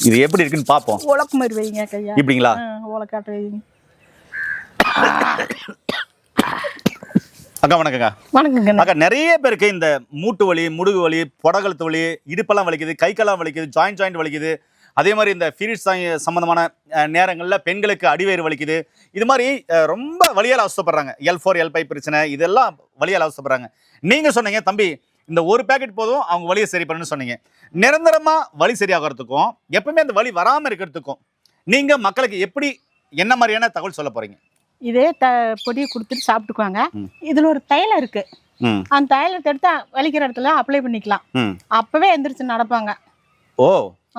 இது எப்படி இருக்குன்னு பாப்போம். உலக்கு மாதிரி வைங்க கையா. இப்படிங்களா? உலக்காட்டு வைங்க. அக்கா வணக்கங்க. வணக்கங்க. அக்கா நிறைய பேருக்கு இந்த மூட்டு வலி, முதுகு வலி, பொடகழுத்து வலி, இடுப்பெல்லாம் வலிக்குது, கை கால்லாம் வலிக்குது, ஜாயிண்ட் வலிக்குது. அதே மாதிரி இந்த பீரியட்ஸ் சம்பந்தமான நேரங்களில் பெண்களுக்கு அடிவயிறு வலிக்குது. இது மாதிரி ரொம்ப வலியால் அவசப்படுறாங்க. L4 L5 பிரச்சனை இதெல்லாம் வலியால் அவசப்படுறாங்க. நீங்க சொன்னீங்க தம்பி இந்த ஒரு பேக்கெட் போதும் அவங்க வலியை சரி பண்ணணும்னு சொன்னீங்க. நிரந்தரமா வலி சரியாகிறதுக்கும் எப்பவுமே அந்த வலி வராமல் இருக்கிறதுக்கும் நீங்க மக்களுக்கு எப்படி என்ன மாதிரியான தகவல் சொல்ல போறீங்க? இதே பொடியை கொடுத்துட்டு சாப்பிட்டுக்குவாங்க. இதுல ஒரு தைலம் இருக்கு. அந்த தைலத்தை எடுத்து வலிக்கிற இடத்துல அப்ளை பண்ணிக்கலாம். அப்பவே எந்திரிச்சு நடப்பாங்க. ஓ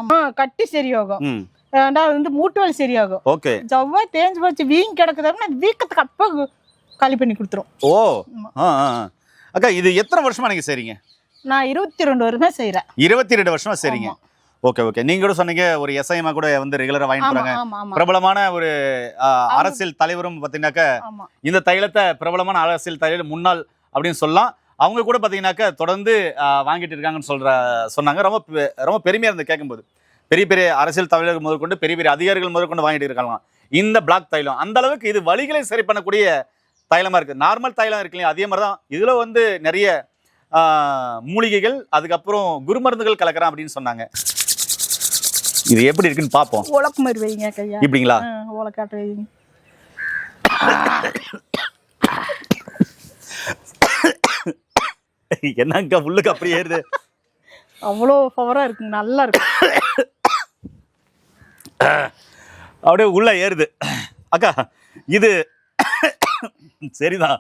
ஆமா, கட்டி சரியாகும். ரெண்டாவது வந்து மூட்டு வலி சரியாகும். ஓகே. ஜவ்வா தேஞ்சு போச்சு வீங்கி கிடக்குது வீக்கத்துக்கு அப்ப காலி பண்ணி கொடுத்துரும். ஓ அக்கா இது எத்தனை வருஷமா நீங்க செய்றீங்க? நான் 22 வருஷமா செய்யறேன். 22 வருஷமா செய்றீங்க. Okay okay. நீங்க கூட சொன்னீங்க ஒரு எஸ்ஐமா கூட வந்து ரெகுலரா வாங்கிட்டு போறாங்க. பிரபலமான ஒரு அரசியல் தலைவரும் பாத்தீங்கன்னாக்க இந்த தைலத்தை பிரபலமான அரசியல் தலைவர் முன்னாள் அப்படின்னு சொல்லலாம். அவங்க கூட பாத்தீங்கன்னாக்க தொடர்ந்து வாங்கிட்டு இருக்காங்கன்னு சொன்னாங்க. ரொம்ப ரொம்ப பெருமையா இருந்து கேட்கும்போது பெரிய பெரிய அரசியல் தலைவர்கள் முதற்கொண்டு பெரிய பெரிய அதிகாரிகள் முதற்கொண்டு வாங்கிட்டு இருக்கலாம் இந்த பிளாக் தைலம். அந்த அளவுக்கு இது வலிகளை சரி பண்ணக்கூடிய தைலமா இருக்கு. நார்மல் தைலம் இருக்கு இல்லையா, அதே மாதிரிதான் இதுல வந்து நிறைய மூலிகைகள் அதுக்கப்புறம் குருமருந்துகள் கலக்கிறான் அப்படின்னு சொன்னாங்க. இது எப்படி இருக்குன்னு பாப்போம். உலக்கு மாதிரி வைங்க கையா. இப்படிங்களா? உலக்காட்டு வைங்க. என்னங்க உள்ளுக்கு அப்படியே ஏறுது. அவ்வளோ பவரா இருக்குங்க, நல்லா இருக்கு. அப்படியே உள்ள ஏறுது. அக்கா இது சரிதான்.